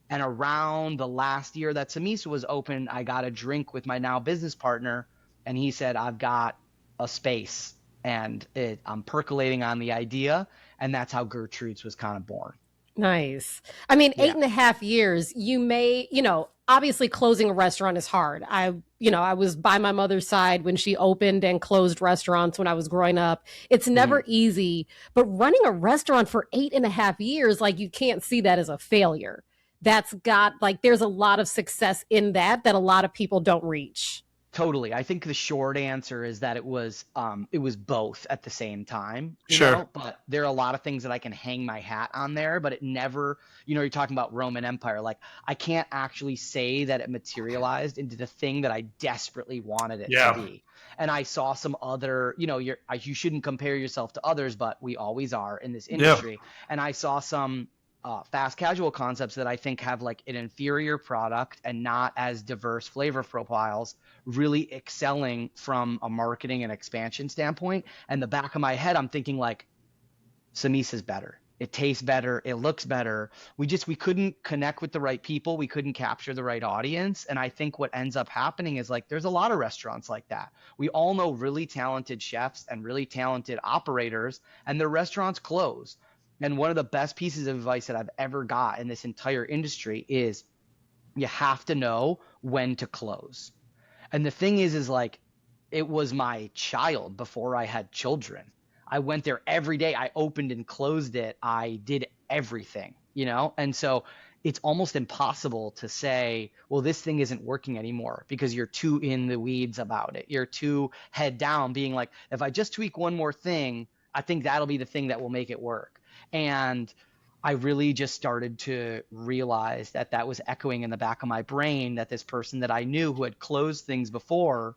And around the last year that Samesa was open, I got a drink with my now business partner, and he said, I've got a space, and I'm percolating on the idea. And that's how Gertrude's was kind of born. Nice. I mean, 8.5 years, you may, obviously closing a restaurant is hard. I was by my mother's side when she opened and closed restaurants when I was growing up. It's never easy, but running a restaurant for 8.5 years, like you can't see that as a failure. That's got there's a lot of success in that a lot of people don't reach. Totally. I think the short answer is that it was both at the same time, Sure. but there are a lot of things that I can hang my hat on there, but it never, you're talking about Roman Empire. Like, I can't actually say that it materialized into the thing that I desperately wanted it to be. And I saw some other, you shouldn't compare yourself to others, but we always are in this industry. And I saw some fast casual concepts that I think have like an inferior product and not as diverse flavor profiles, really excelling from a marketing and expansion standpoint. And the back of my head, I'm thinking like, Samesa's better. It tastes better. It looks better. We couldn't connect with the right people. We couldn't capture the right audience. And I think what ends up happening is like, there's a lot of restaurants like that. We all know really talented chefs and really talented operators, and their restaurants close. And one of the best pieces of advice that I've ever got in this entire industry is you have to know when to close. And the thing is like, it was my child before I had children. I went there every day. I opened and closed it. I did everything, And so it's almost impossible to say, well, this thing isn't working anymore because you're too in the weeds about it. You're too head down being like, if I just tweak one more thing, I think that'll be the thing that will make it work. And I really just started to realize that was echoing in the back of my brain, that this person that I knew who had closed things before,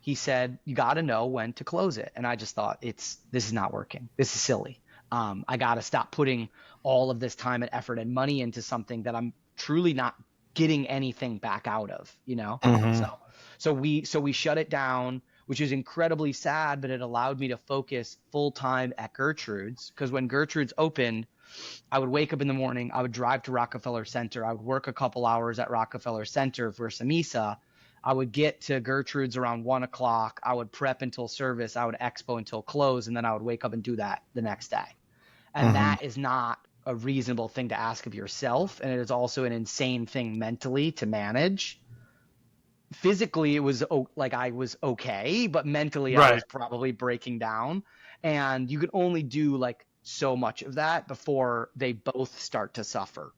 he said, you got to know when to close it. And I just thought, this is not working. This is silly. I got to stop putting all of this time and effort and money into something that I'm truly not getting anything back out of, So we shut it down, which is incredibly sad, but it allowed me to focus full time at Gertrude's, because when Gertrude's opened, I would wake up in the morning, I would drive to Rockefeller Center, I would work a couple hours at Rockefeller Center for Samesa, I would get to Gertrude's around 1 o'clock, I would prep until service, I would expo until close, and then I would wake up and do that the next day. And that is not a reasonable thing to ask of yourself, and it is also an insane thing mentally to manage. Physically, it was like I was okay, but mentally I was probably breaking down. And you can only do like so much of that before they both start to suffer.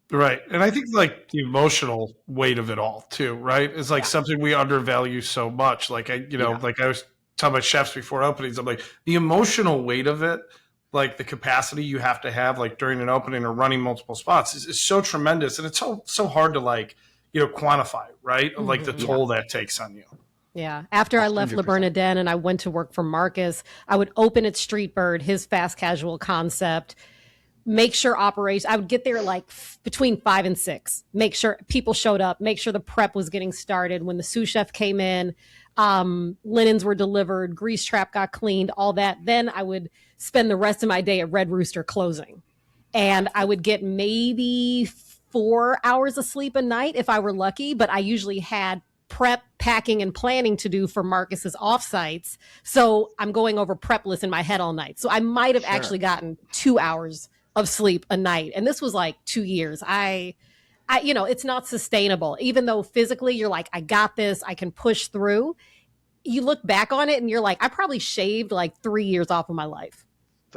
Right. And I think like the emotional weight of it all too, right? Is like something we undervalue so much. Like like I was talking about chefs before openings. I'm like, the emotional weight of it, like the capacity you have to have like during an opening or running multiple spots is so tremendous. And it's so hard to like, quantify, right? Like the toll that takes on you. Yeah. After I left 100%. Le Bernardin and I went to work for Marcus, I would open at Street Bird, his fast casual concept, make sure I would get there like between 5 and 6, make sure people showed up, make sure the prep was getting started. When the sous chef came in, linens were delivered, grease trap got cleaned, all that. Then I would spend the rest of my day at Red Rooster closing. And I would get maybe 4 hours of sleep a night if I were lucky, but I usually had prep, packing, and planning to do for Marcus's offsites. So I'm going over prep lists in my head all night. So I might have actually gotten 2 hours of sleep a night. And this was like 2 years. I it's not sustainable. Even though physically you're like, I got this, I can push through. You look back on it and you're like, I probably shaved like 3 years off of my life.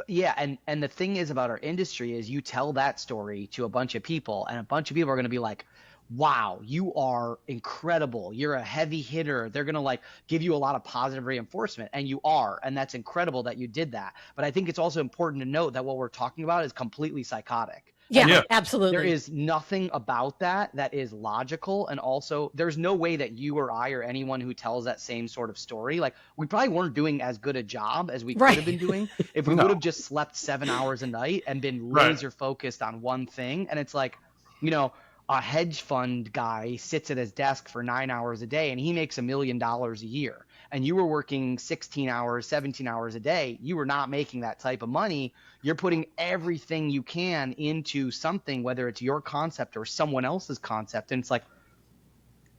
Yeah, and the thing is about our industry is you tell that story to a bunch of people, and a bunch of people are going to be like, wow, you are incredible. You're a heavy hitter. They're going to like give you a lot of positive reinforcement, and you are, and that's incredible that you did that. But I think it's also important to note that what we're talking about is completely psychotic. Yeah, absolutely. There is nothing about that is logical. And also there's no way that you or I or anyone who tells that same sort of story, like we probably weren't doing as good a job as we could have been doing if we would have just slept 7 hours a night and been laser focused on one thing. And it's like, a hedge fund guy sits at his desk for 9 hours a day and he makes $1 million a year. And you were working 16 hours, 17 hours a day. You were not making that type of money. You're putting everything you can into something, whether it's your concept or someone else's concept. And it's like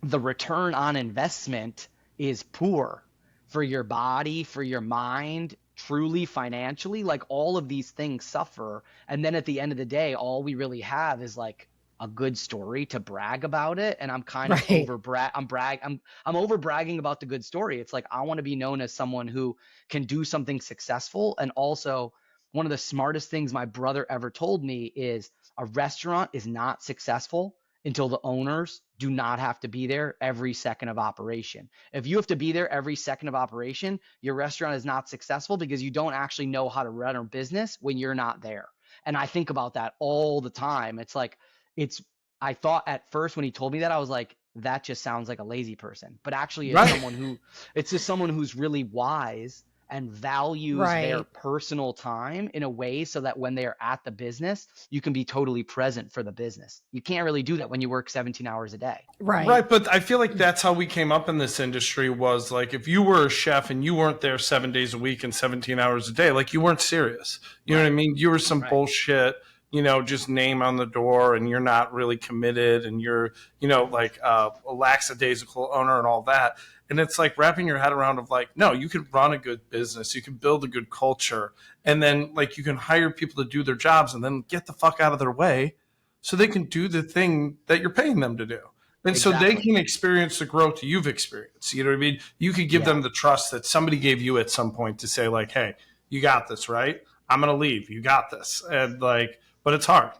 the return on investment is poor for your body, for your mind, truly financially. Like all of these things suffer. And then at the end of the day, all we really have is like a good story to brag about it. And I'm kind of I'm over bragging about the good story. It's like, I want to be known as someone who can do something successful. And also one of the smartest things my brother ever told me is a restaurant is not successful until the owners do not have to be there every second of operation. If you have to be there every second of operation, your restaurant is not successful because you don't actually know how to run a business when you're not there. And I think about that all the time. It's like, I thought at first when he told me that, I was like, that just sounds like a lazy person. But actually it's just someone who's really wise and values their personal time in a way so that when they're at the business, you can be totally present for the business. You can't really do that when you work 17 hours a day. Right. But I feel like that's how we came up in this industry, was like, if you were a chef and you weren't there 7 days a week and 17 hours a day, like, you weren't serious. You know what I mean? You were some bullshit, you know, just name on the door, and you're not really committed, and you're, you know, like a lackadaisical owner and all that. And it's like wrapping your head around of like, no, you can run a good business, you can build a good culture, and then like you can hire people to do their jobs and then get the fuck out of their way so they can do the thing that you're paying them to do. And so they can experience the growth you've experienced. You know what I mean? You could give them the trust that somebody gave you at some point to say like, hey, you got this, right? I'm going to leave. You got this. And like, but it's hard.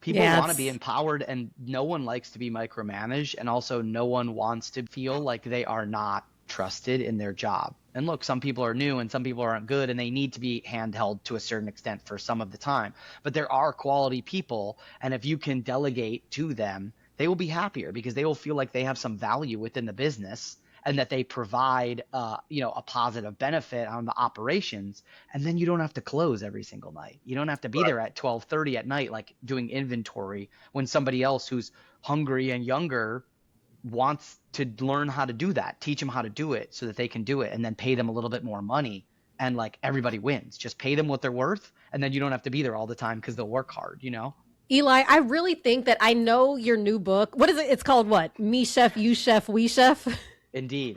People want to be empowered, and no one likes to be micromanaged. And also no one wants to feel like they are not trusted in their job. And look, some people are new and some people aren't good, and they need to be handheld to a certain extent for some of the time. But there are quality people, and if you can delegate to them, they will be happier because they will feel like they have some value within the business and that they provide, you know, a positive benefit on the operations. And then you don't have to close every single night. You don't have to be there at 12:30 at night, like doing inventory, when somebody else who's hungry and younger wants to learn how to do that. Teach them how to do it so that they can do it, and then pay them a little bit more money. And like, everybody wins. Just pay them what they're worth, and then you don't have to be there all the time because they'll work hard, you know? Eli, I really think that I know your new book. What is it? It's called what? Me Chef, You Chef, We Chef? Indeed.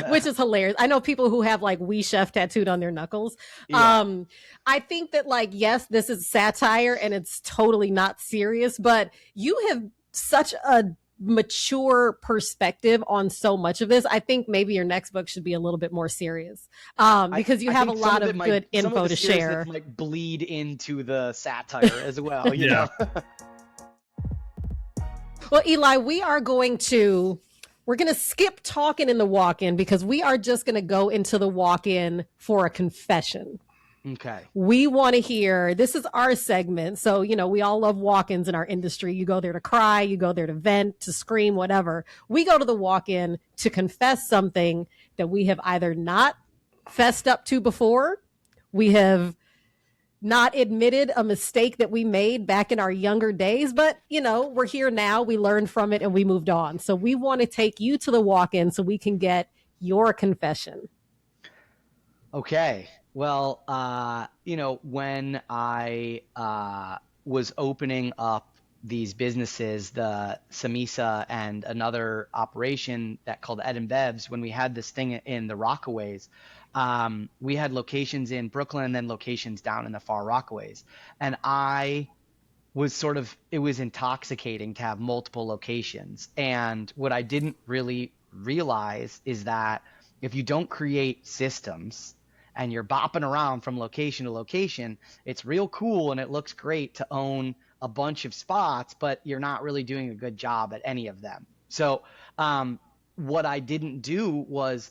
Which is hilarious. I know people who have like "We Chef" tattooed on their knuckles. I think that like, yes, this is satire and it's totally not serious, but you have such a mature perspective on so much of this. I think maybe your next book should be a little bit more serious, because you have a lot of good info to share. Might bleed into the satire as well. You know? Well, Eli, we're going to skip talking in the walk-in because we are just going to go into the walk-in for a confession. Okay. We want to hear, this is our segment. So, you know, we all love walk-ins in our industry. You go there to cry, you go there to vent, to scream, whatever. We go to the walk-in to confess something that we have either not fessed up to before, we have not admitted a mistake that we made back in our younger days, but you know, we're here now, we learned from it and we moved on. So we want to take you to the walk-in so we can get your confession. Okay. Well, you know, when I was opening up these businesses, the Samesa and another operation that called 𝐻𝐵𝐵𝑉s, when we had this thing in the Rockaways, we had locations in Brooklyn and then locations down in the far Rockaways. And I was it was intoxicating to have multiple locations. And what I didn't really realize is that if you don't create systems and you're bopping around from location to location, it's real cool and it looks great to own a bunch of spots, but you're not really doing a good job at any of them. So what I didn't do was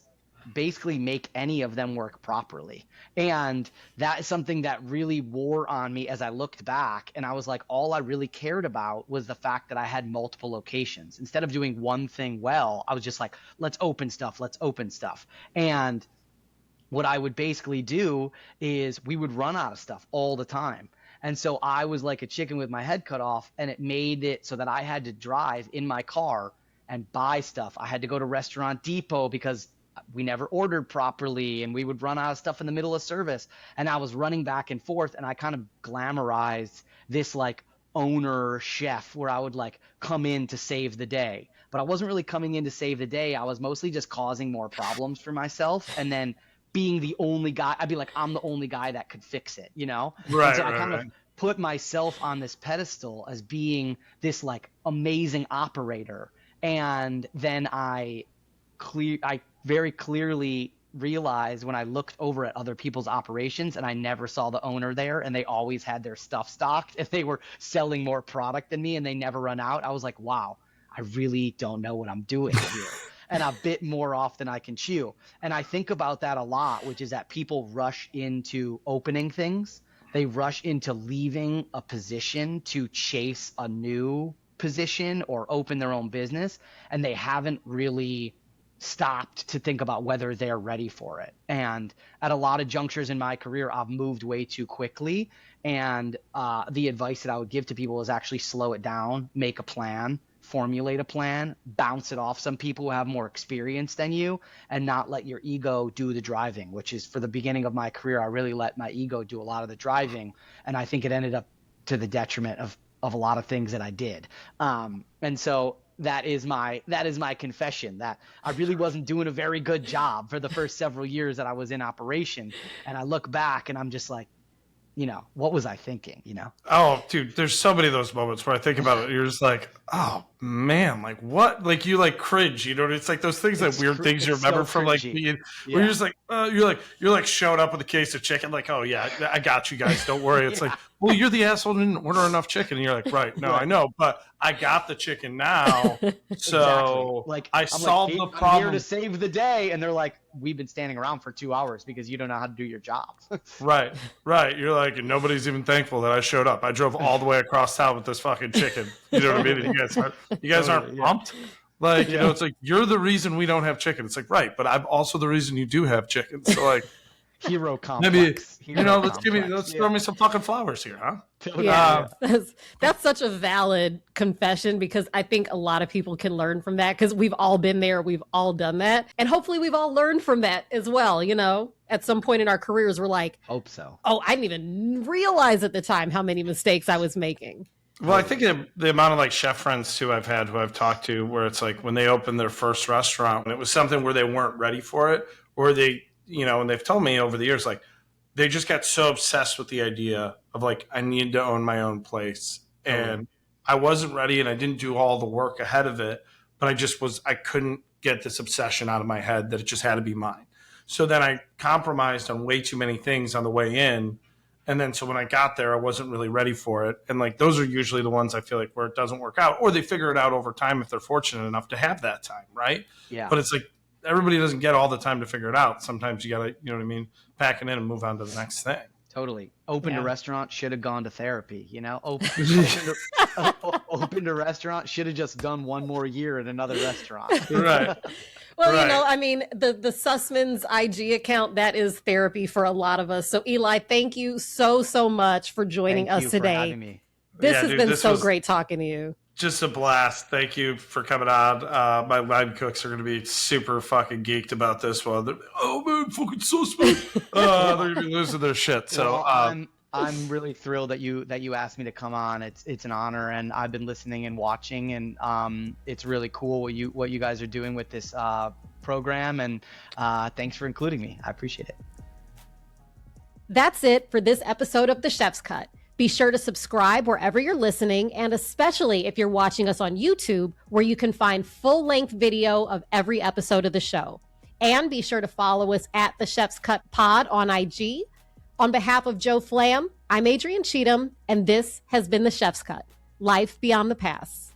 basically make any of them work properly. And that is something that really wore on me as I looked back. And I was like, all I really cared about was the fact that I had multiple locations. Instead of doing one thing well, I was just like, let's open stuff. And what I would basically do is we would run out of stuff all the time. And so I was like a chicken with my head cut off, and it made it so that I had to drive in my car and buy stuff. I had to go to Restaurant Depot because we never ordered properly, and we would run out of stuff in the middle of service. And I was running back and forth, and I kind of glamorized this like owner chef where I would like come in to save the day. But I wasn't really coming in to save the day. I was mostly just causing more problems for myself, and then being the only guy. I'd be like, I'm the only guy that could fix it, you know? Right. And so I kind of put myself on this pedestal as being this like amazing operator. And then I very clearly realize when I looked over at other people's operations and I never saw the owner there, and they always had their stuff stocked and they were selling more product than me and they never run out. I was like, wow, I really don't know what I'm doing here. And I bit more off than I can chew. And I think about that a lot, which is that people rush into opening things. They rush into leaving a position to chase a new position or open their own business, and they haven't really stopped to think about whether they're ready for it. And at a lot of junctures in my career, I've moved way too quickly. And the advice that I would give to people is actually slow it down, make a plan, formulate a plan, bounce it off some people who have more experience than you, and not let your ego do the driving, which is, for the beginning of my career, I really let my ego do a lot of the driving. And I think it ended up to the detriment of a lot of things that I did. And so that is my confession, that I really wasn't doing a very good job for the first several years that I was in operation. And I look back and I'm just like, what was I thinking, Oh, dude, there's so many of those moments where I think about it. You're just like, oh man, like what? Like you like cringe, it's like those things, that weird things you remember from like being, where you're just like, you're like showing up with a case of chicken, like, oh yeah, I got you guys, don't worry. It's like, well, you're the asshole who didn't order enough chicken. And you're like, right, no, I know, but I got the chicken now, so exactly. Like I solved the problem. I'm here to save the day, and they're like, we've been standing around for 2 hours because you don't know how to do your job. Right. You're like, and nobody's even thankful that I showed up. I drove all the way across town with this fucking chicken. You know what I mean? And you guys aren't pumped. Like, it's like, you're the reason we don't have chicken. It's like, right, but I'm also the reason you do have chicken. So like, hero complex. Maybe let's throw me some fucking flowers here, huh? Yeah, that's such a valid confession, because I think a lot of people can learn from that, because we've all been there, we've all done that, and hopefully we've all learned from that as well. At some point in our careers, we're like, hope so. Oh, I didn't even realize at the time how many mistakes I was making. Well, I think the amount of like chef friends too I've had who I've talked to, where it's like when they opened their first restaurant, and it was something where they weren't ready for it, or they, and they've told me over the years, like they just got so obsessed with the idea of like, I need to own my own place. And I wasn't ready, and I didn't do all the work ahead of it, but I couldn't get this obsession out of my head that it just had to be mine. So then I compromised on way too many things on the way in. And then, so when I got there, I wasn't really ready for it. And like, those are usually the ones I feel like where it doesn't work out, or they figure it out over time if they're fortunate enough to have that time. Right. Yeah. But it's like, everybody doesn't get all the time to figure it out. Sometimes you gotta, pack it in and move on to the next thing. Totally. Opened a restaurant, should have gone to therapy, Opened a restaurant, should have just done one more year at another restaurant. Right. Well, the Sussman's IG account, that is therapy for a lot of us. So Eli, thank you so much for joining us today. For having me. This has been so great talking to you. Just a blast. Thank you for coming on. My line cooks are going to be super fucking geeked about this one. Oh man, fucking Sussman. They're going to be losing their shit. So I'm really thrilled that you asked me to come on. It's an honor, and I've been listening and watching, and it's really cool what you guys are doing with this program. And thanks for including me. I appreciate it. That's it for this episode of The Chef's Cut. Be sure to subscribe wherever you're listening, and especially if you're watching us on YouTube, where you can find full-length video of every episode of the show. And be sure to follow us at The Chef's Cut Pod on IG. On behalf of Joe Flam, I'm Adrienne Cheatham, and this has been The Chef's Cut, Life Beyond the Pass.